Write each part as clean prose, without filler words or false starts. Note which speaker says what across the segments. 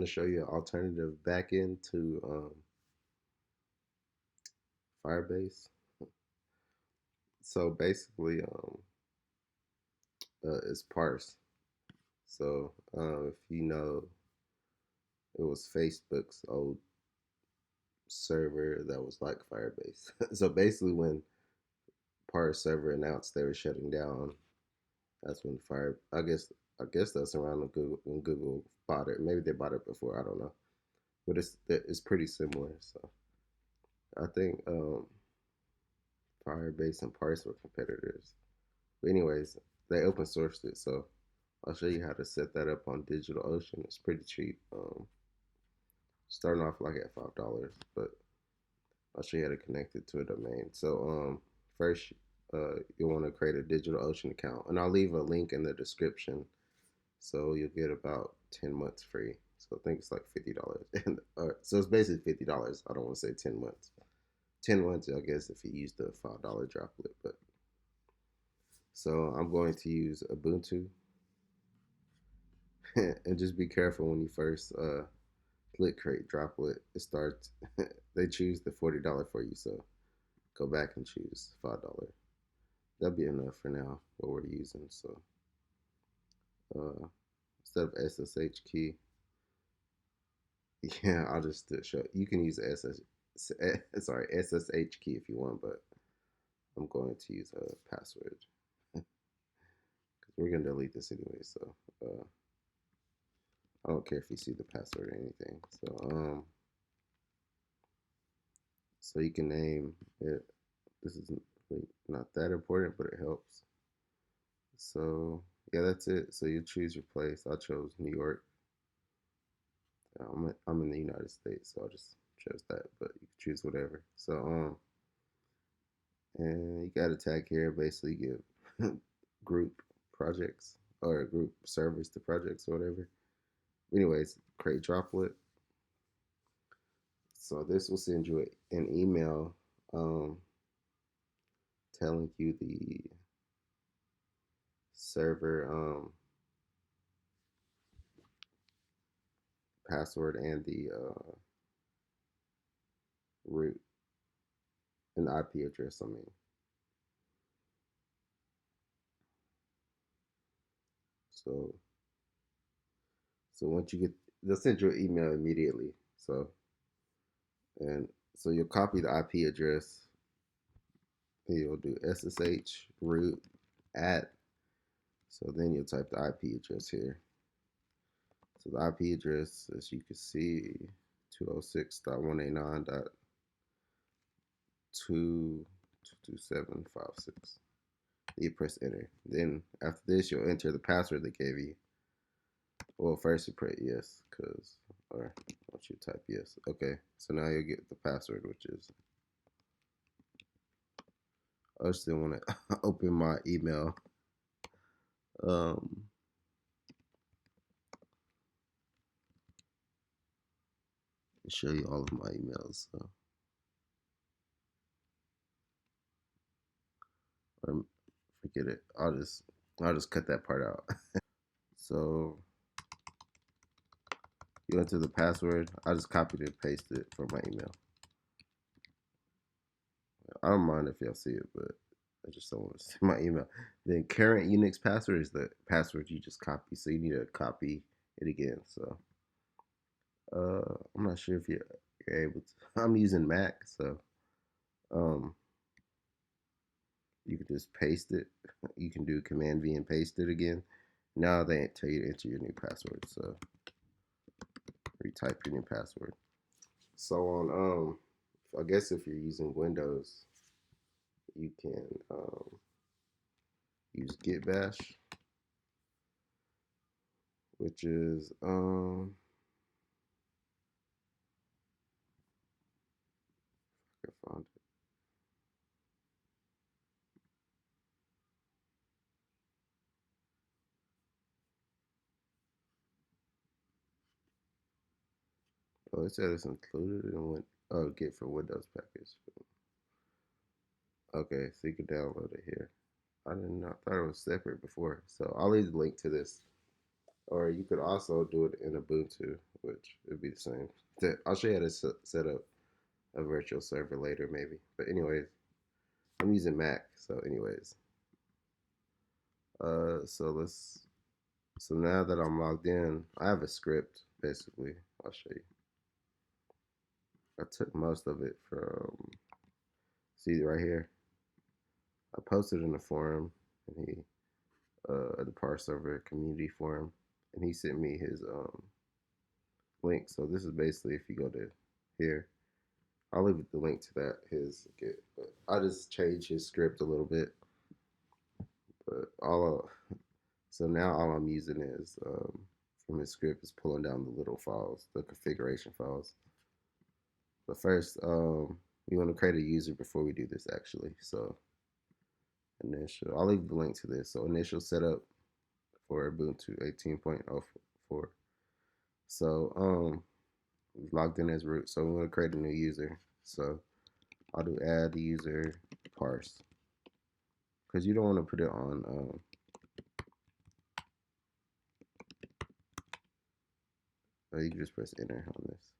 Speaker 1: to show you an alternative backend to Firebase. So basically, it's Parse. So if you know, it was Facebook's old server that was like Firebase. So basically, when Parse Server announced they were shutting down, that's when Fire. I guess that's around when Google bought it. Maybe they bought it before. I don't know, but it's pretty similar. So I think Firebase and Parse were competitors. But anyways, they open sourced it, so I'll show you how to set that up on DigitalOcean. It's pretty cheap. Starting off like at $5, but I'll show you how to connect it to a domain. So first, you'll want to create a DigitalOcean account, and I'll leave a link in the description, so you'll get about 10 months free. So I think it's like $50, and so it's basically $50. I don't want to say 10 months. 10 months, I guess, if you use the $5 droplet. But so I'm going to use Ubuntu, and just be careful when you first click create droplet. It starts. They choose the $40 for you, so go back and choose $5. That'll be enough for now. What we're using. So instead of SSH key, yeah, I'll just show. You can use SSH key if you want, but I'm going to use a password because we're gonna delete this anyway. So I don't care if you see the password or anything. So you can name it. This is really not that important, but it helps. So yeah, that's it. So you choose your place. I chose New York. I'm in the United States, so I just chose that. But you can choose whatever. So and you got a tag here. Basically, give group projects or group servers to projects or whatever. Anyways, create droplet. So this will send you an email telling you the server password and the root and the IP address. I mean, so once you get, they'll send you an email immediately. So and so you'll copy the IP address. And you'll do SSH root at. So then you'll type the IP address here. So the IP address, as you can see, 206.189.22756. You press enter. Then after this, you'll enter the password they gave you. Well, first you press yes, or once you type yes. Okay, so now you'll get the password, which is, I still want to open my email. Show you all of my emails. So. Or forget it. I'll just cut that part out. So you enter the password. I just copied and pasted it for my email. I don't mind if y'all see it, but I just don't want to see my email. Then current Unix password is the password you just copy. So you need to copy it again. So I'm not sure if you're able to. I'm using Mac, so you can just paste it. You can do Command V and paste it again. Now they tell you to enter your new password. So retype your new password. So on I guess if you're using Windows, you can use Git Bash, which is I found it. Oh, it said it's included in Git for Windows package. Okay, so you can download it here. I did not thought it was separate before, so I'll leave the link to this Or you could also do it in Ubuntu, which would be the same. I'll show you how to set up a virtual server later, maybe. But anyways, I'm using Mac. So anyways, so let's. So now that I'm logged in, I have a script basically. I'll show you. I took most of it from. See right here. I posted in the forum, and the Parse Server community forum, and he sent me his link. So this is basically if you go to here, I'll leave the link to that his Git. But I just changed his script a little bit. But so now all I'm using is from his script is pulling down the little files, the configuration files. But first, we want to create a user before we do this actually. So initial, I'll leave the link to this. So initial setup for Ubuntu 18.04. So we've logged in as root. So we want to create a new user. So I'll do add user parse because you don't want to put it on. You can just press enter on this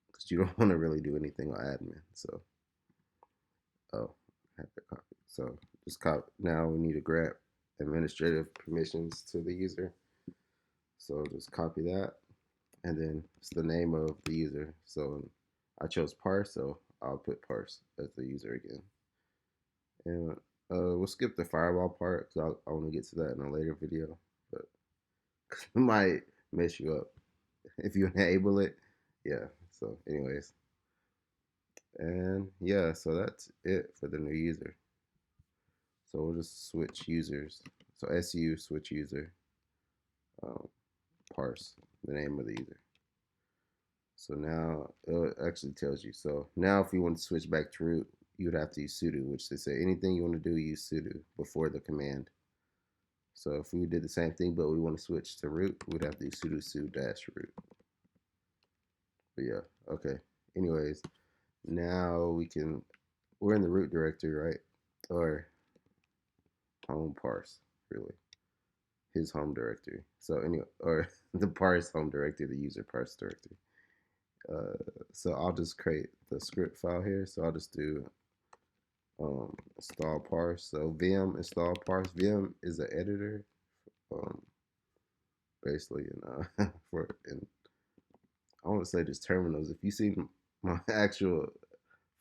Speaker 1: because you don't want to really do anything on admin. So I have to copy. So just copy. Now we need to grab administrative permissions to the user. So just copy that, and then it's the name of the user. So I chose parse, so I'll put parse as the user again. And we'll skip the firewall part because I want to get to that in a later video, but it might mess you up if you enable it. Yeah. So, anyways, and yeah, so that's it for the new user. So we'll just switch users. So su switch user, parse the name of the user. So now it actually tells you. So now if you want to switch back to root, you would have to use sudo, which they say anything you want to do, use sudo before the command. So if we did the same thing, but we want to switch to root, we'd have to use sudo su-root. But yeah, okay. Anyways, now we're in the root directory, right? Or home parse, really. His home directory. So anyway, or the parse home directory, the user parse directory. So I'll just create the script file here. So I'll just do install parse. So vim install parse. Vim is an editor, basically, and I want to say just terminals. If you see my actual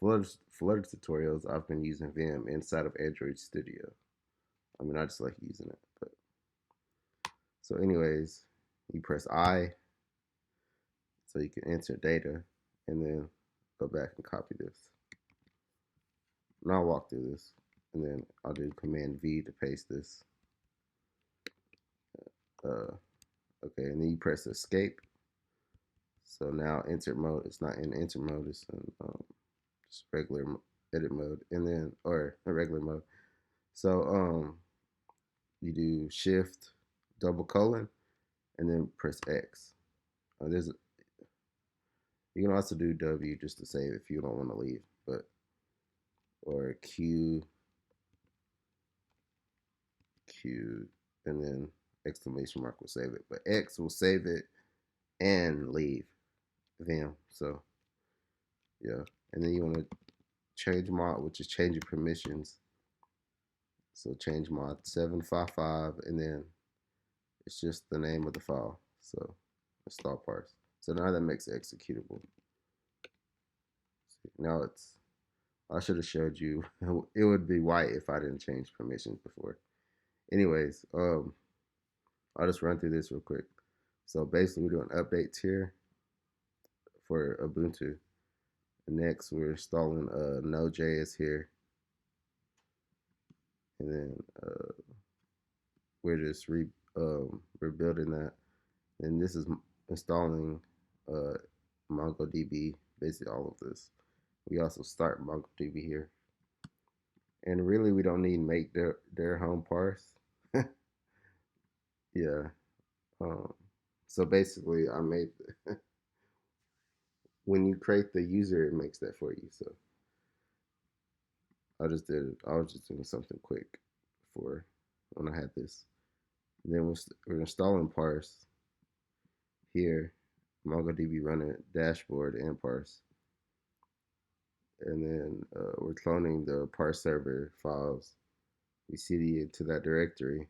Speaker 1: Flutter tutorials, I've been using Vim inside of Android Studio. I mean, I just like using it. But so, anyways, you press I, so you can enter data, and then go back and copy this. And I'll walk through this, and then I'll do Command V to paste this. Okay, and then you press Escape. So now insert mode. It's not in enter mode. It's in just regular edit mode, and then or a regular mode. So you do Shift double colon, and then press X. You can also do W just to save if you don't want to leave, but or Q, and then exclamation mark will save it, but X will save it and leave Vim. So yeah, and then you want to change mod, which is changing permissions. So change mod 755, and then it's just the name of the file. So install parse. So now that makes it executable. Now I should have showed you. It would be white if I didn't change permissions before. Anyways, I'll just run through this real quick. So basically, we're doing updates here for Ubuntu. And next, we're installing Node.js here, and then we're just rebuilding that. And this is installing MongoDB, basically all of this. We also start MongoDB here. And really, we don't need make their home parse. Yeah. So basically, I made when you create the user, it makes that for you. So I was just doing something quick for when I had this. Then we're installing Parse here. MongoDB running dashboard and Parse. And then we're cloning the Parse server files. We cd it to that directory.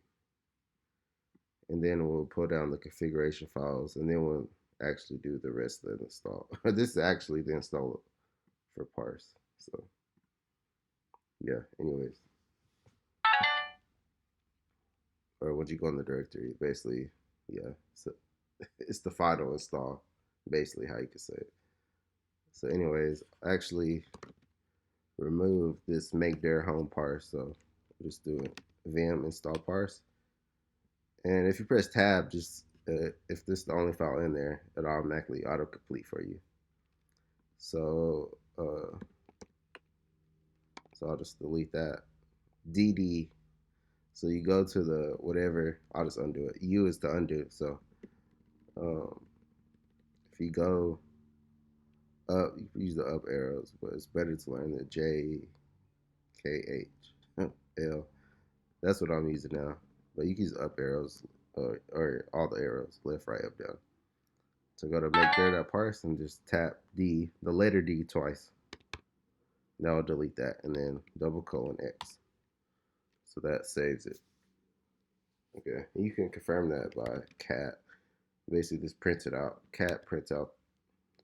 Speaker 1: And then we'll pull down the configuration files. And then we'll actually do the rest of the install. This is actually the install for Parse. So, yeah, anyways. Or once you go in the directory, basically, yeah. So it's the final install, basically how you could say it. So, anyways, actually remove this make dir home parse. So just do vim install parse. And if you press tab, just if this is the only file in there, it automatically autocomplete for you. So so I'll just delete that. DD. So you go to the whatever. I'll just undo it. U is to undo. So um, if you go up, you can use the up arrows, but it's better to learn the J, K, H, L. That's what I'm using now. But you can use up arrows or all the arrows, left, right, up, down. So go to make dir.parse and just tap D, the letter D twice. Now I'll delete that and then double colon X. So that saves it. Okay, and you can confirm that by cat. Basically, just print it out. Cat prints out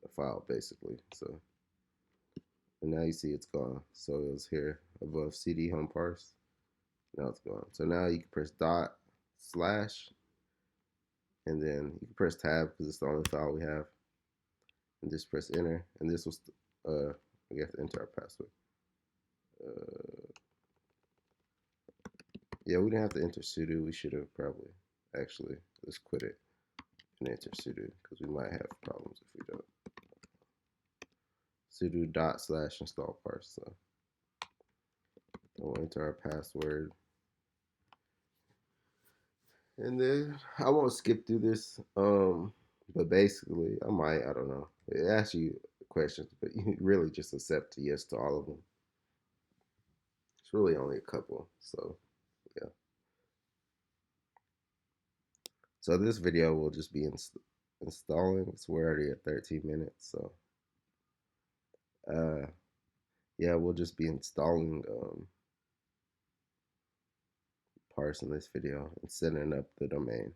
Speaker 1: a file, basically. So, and now you see it's gone. So it was here above CD home parse. Now it's gone. So now you can press dot slash, and then you can press tab because it's the only file we have, and just press enter. And this was, we have to enter our password. Yeah, we didn't have to enter sudo. We should have probably actually let's quit it and enter sudo because we might have problems if we don't. Sudo dot slash install parse. So we'll enter our password. And then I won't skip through this, but basically I don't know. It asks you questions, but you really just accept yes to all of them. It's really only a couple, so yeah. So this video will just be installing. So we're already at 13 minutes, so yeah, we'll just be installing parse in this video and setting up the domain.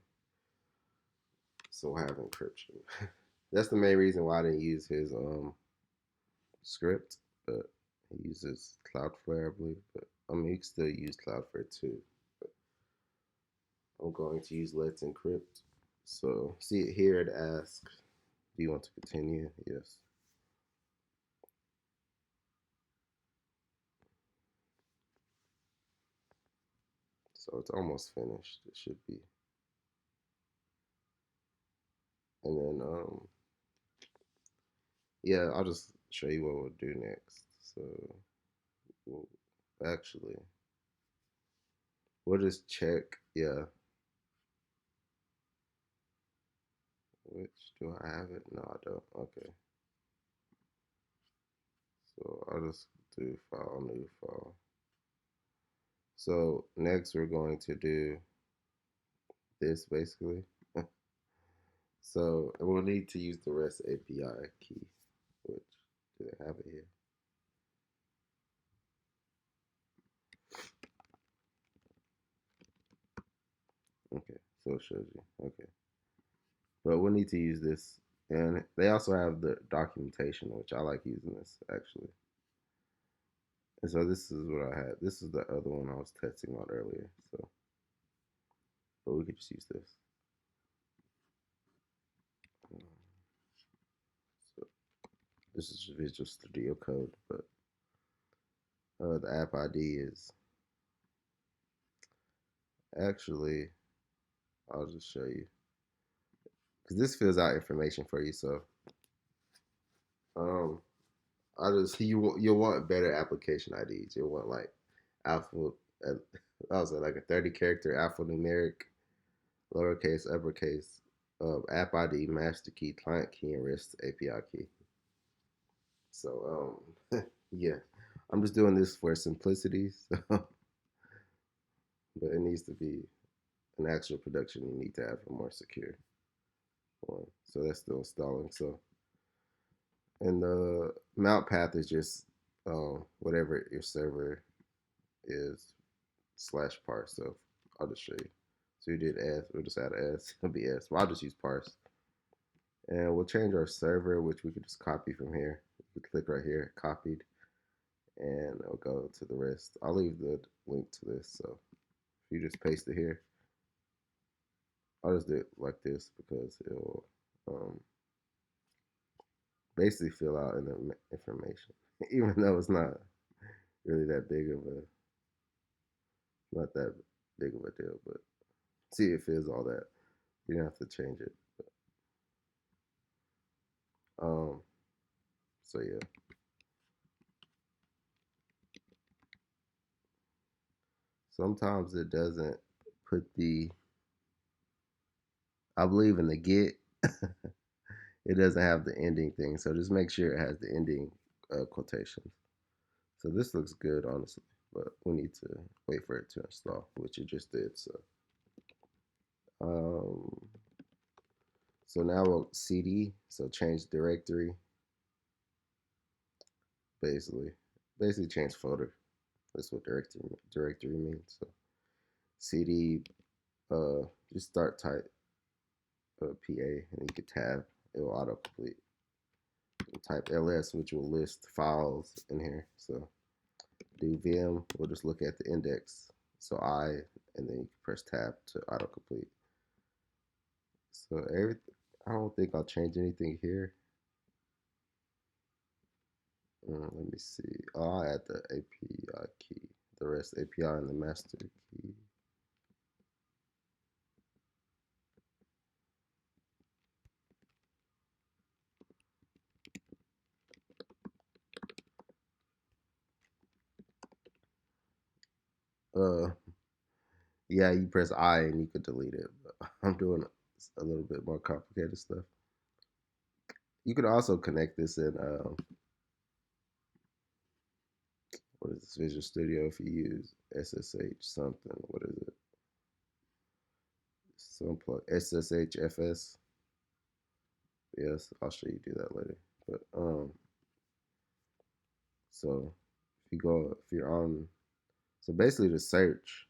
Speaker 1: So we'll have encryption. That's the main reason why I didn't use his script, but he uses Cloudflare, I believe. But I mean, you can still use Cloudflare too. But I'm going to use Let's Encrypt. So see it here. It asks, "Do you want to continue?" Yes. So it's almost finished. It should be. And then yeah, I'll just show you what we'll do next. So we'll, actually, we'll just check. Yeah. Which do I have it? No, I don't. Okay. So I'll just do file, new file. So next we're going to do this basically. So we'll need to use the REST API key, which do they have it here? Okay, so it shows you. Okay. But we'll need to use this. And they also have the documentation, which I like using this actually. And so this is what I had. This is the other one I was testing on earlier. So, but we could just use this. So this is Visual Studio Code, but the app ID is actually, I'll just show you because this fills out information for you. So, um, you'll want better application IDs. You'll want like alpha. I was like a 30-character alphanumeric, lowercase, uppercase, app ID, master key, client key, and REST API key. So yeah, I'm just doing this for simplicity. So, but it needs to be an actual production, you need to have a more secure one. So that's still installing. So, and the mount path is just whatever your server is slash parse. So I'll just show you. So you did s. We'll just add s. It'll be s. Well, I'll just use parse. And we'll change our server, which we could just copy from here. You can click right here, copied, and it'll go to the rest. I'll leave the link to this. So if you just paste it here, I'll just do it like this because it'll basically fill out in the information, even though it's not really that big of a, not that big of a deal. But see, it fills all that. You don't have to change it. Um, so yeah. Sometimes it doesn't put the, I believe in the get, it doesn't have the ending thing. So just make sure it has the ending quotations. So this looks good, honestly, but we need to wait for it to install, which it just did. Um, so now we'll cd, so change directory, basically change folder. That's what directory means. So cd, just start type PA, and you can tab. It will autocomplete. Type ls, which will list files in here. So do vim. We'll just look at the index. So and then you can press tab to autocomplete. So I don't think I'll change anything here. Let me see. I'll add the API key, the REST API and the master key. Yeah, you press I and you could delete it. But I'm doing a little bit more complicated stuff. You could also connect this in what is this, Visual Studio, if you use SSH something. What is it? Some plug SSHFS. Yes, I'll show you do that later. But so if you're on, so basically to search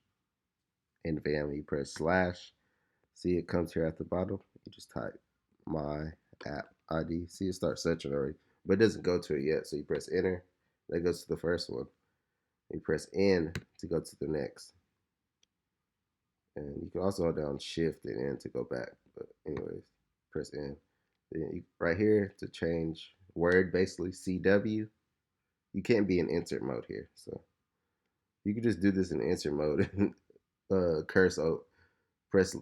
Speaker 1: in VM, you press slash. See, it comes here at the bottom. You just type my app ID. See, it starts searching already, but it doesn't go to it yet. So you press enter. That goes to the first one. You press N to go to the next. And you can also hold down shift and N to go back. But anyways, press N. Then right here to change word, basically CW. You can't be in insert mode here. So you can just do this in insert mode and cursor, press,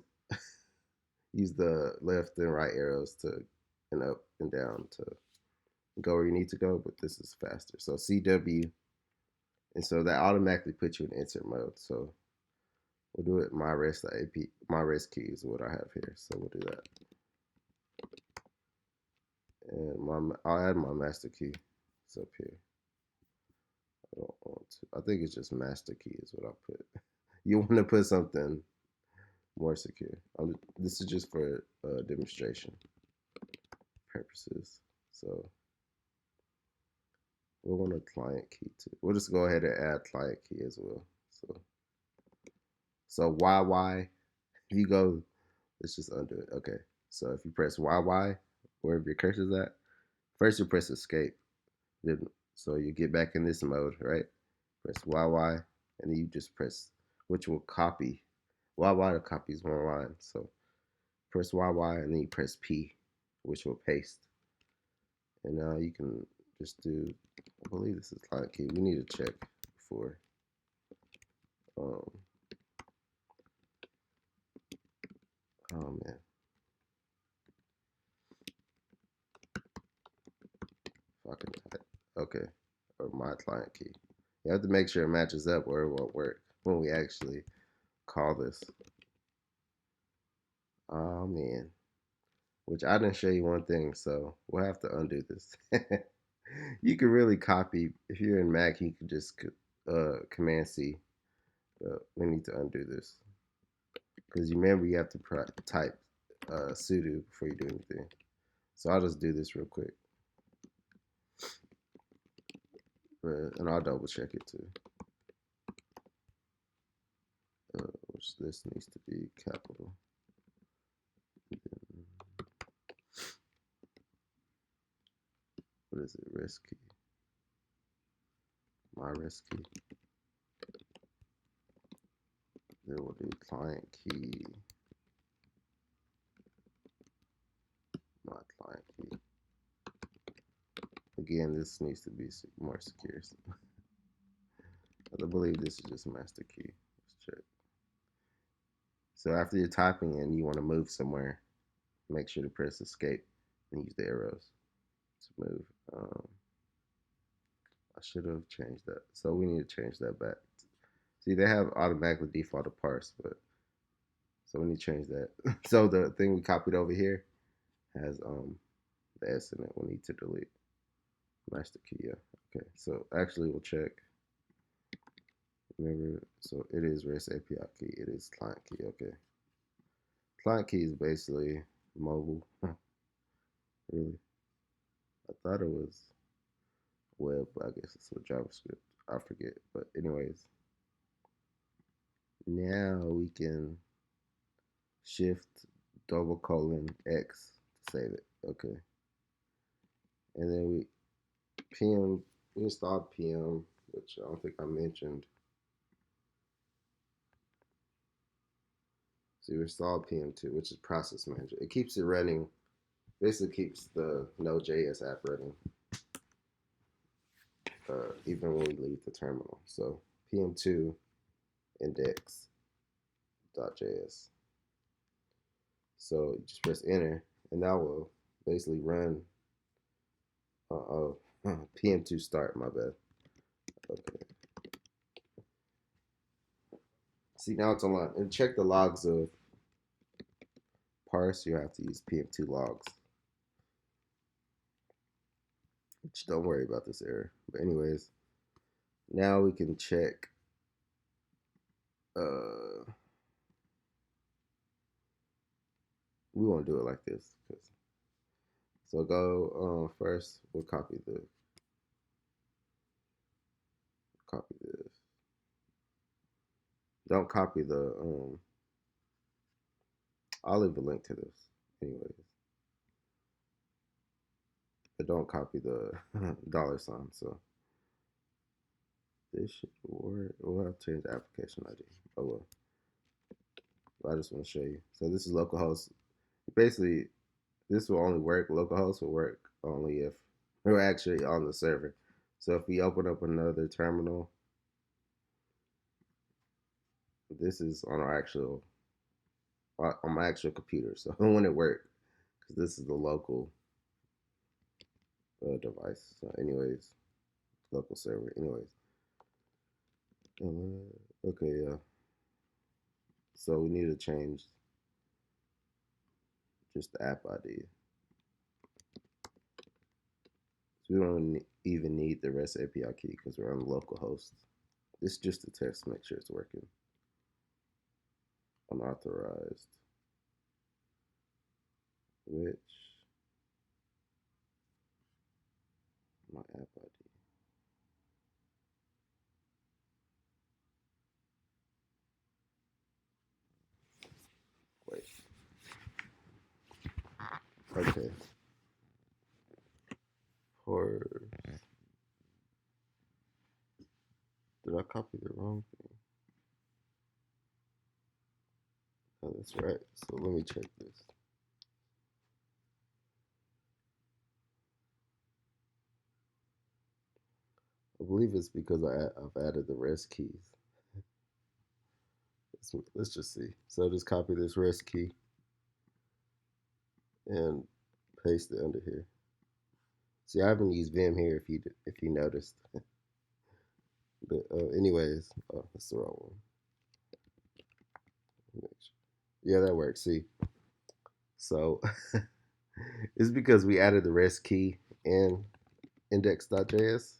Speaker 1: use the left and right arrows to, and up and down to go where you need to go, but this is faster. So CW, and so that automatically puts you in insert mode. So we'll do it my rest AP, my rest key is what I have here. So we'll do that. And I'll add my master key. It's up here. I don't want to. I think it's just master key is what I'll put. You want to put something more secure. This is just for demonstration purposes. So we'll want a client key too. We'll just go ahead and add client key as well. So YY, if you go, let's just undo it. Okay. So if you press YY, wherever your cursor's at, first you press escape. Then so you get back in this mode, right? Press YY, and then you just press, which will copy. YY copies one line. So press YY and then you press P, which will paste. And now you can just do, I believe this is client key. We need to check before. Oh man. If I can type. Okay. Or my client key. You have to make sure it matches up or it won't work when we actually call this. Oh man. Which I didn't show you one thing, so we'll have to undo this. You can really copy, if you're in Mac, you can just Command C. But we need to undo this. because you remember you have to type sudo before you do anything. So I'll just do this real quick, and I'll double check it too. Which this needs to be capital. What is it? Rest key. My rest key. Then we'll do client key. My client key. Again, this needs to be more secure. I believe this is just master key. Let's check. So after you're typing and you want to move somewhere, make sure to press escape and use the arrows to move. I should have changed that. So we need to change that back. See, they have automatically defaulted parse, but so we need to change that. So the thing we copied over here has the S in it. We need to delete. Master key, yeah. Okay, so actually we'll check. Remember, so it is REST API key. It is client key. Okay. Client key is basically mobile. Really? I thought it was web, but I guess it's with JavaScript. I forget. But anyways, now we can shift :X to save it. Okay. And then we installed PM, which I don't think I mentioned. So you install PM2, which is process manager. It keeps it running, basically keeps the Node.js app running, even when we leave the terminal. So PM2 index.js. So you just press enter, and that will basically run PM2 start, my bad. Okay. See, now it's online. And check the logs of parse. You have to use PM2 logs. Which, don't worry about this error. But anyways, now we can check. We won't do it like this. So go first. We'll copy this. Don't copy the. I'll leave a link to this, anyways. But don't copy the $sign. So this should work. We'll have to change the application ID. Oh well. But I just want to show you. So this is localhost. Basically, this will only work. Localhost will work only if we're actually on the server. So if we open up another terminal, this is on our actual on my actual computer. So when it work, because this is the local device. So anyways, local server. Anyways, okay, yeah. So we need to change just the app ID. So we don't even need the REST API key because we're on localhost. This is just a test to make sure it's working. Unauthorized. Which my app ID. Wait. Okay. Did I copy the wrong thing? Oh, that's right. So let me check this. I believe it's because I've added the REST keys. Let's just see. So just copy this REST key and paste it under here. See, I haven't used Vim here if you noticed. But anyways, that's the wrong one. Yeah, that works. See, so it's because we added the REST key in index.js.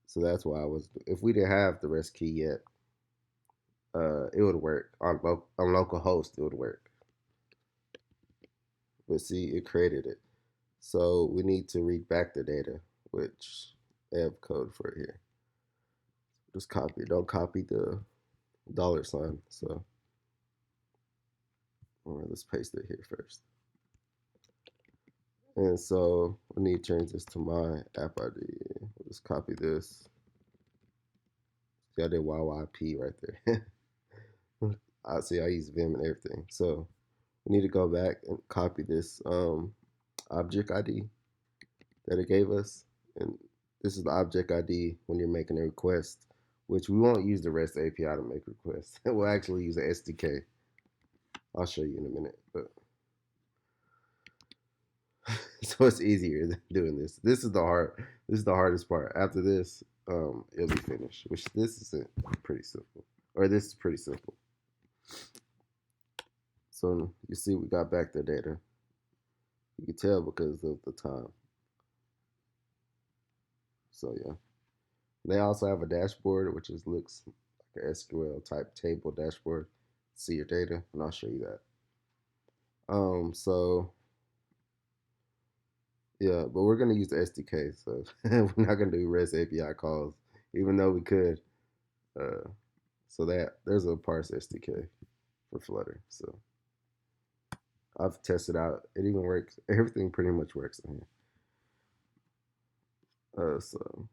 Speaker 1: So that's why if we didn't have the REST key yet, it would work on local host. It would work, but see, it created it. So we need to read back the data, which I have code for it here. Just copy it. Don't copy the $sign. So let's paste it here first. And so we need to change this to my app ID. We'll just copy this. See, I did YYP right there. I see I use Vim and everything. So we need to go back and copy this object ID that it gave us. And this is the object ID when you're making a request, which we won't use the REST API to make requests. We'll actually use the SDK. I'll show you in a minute. But so it's easier than doing this. This is the hardest part. After this, it'll be finished. Which this isn't pretty simple. Or this is pretty simple. So you see we got back the data. You can tell because of the time. So yeah. They also have a dashboard which looks like an SQL type table dashboard. See your data, and I'll show you that. So yeah, but we're gonna use the SDK, so we're not gonna do REST API calls, even though we could. So that there's a Parse SDK for Flutter. So I've tested out. It even works. Everything pretty much works in here. So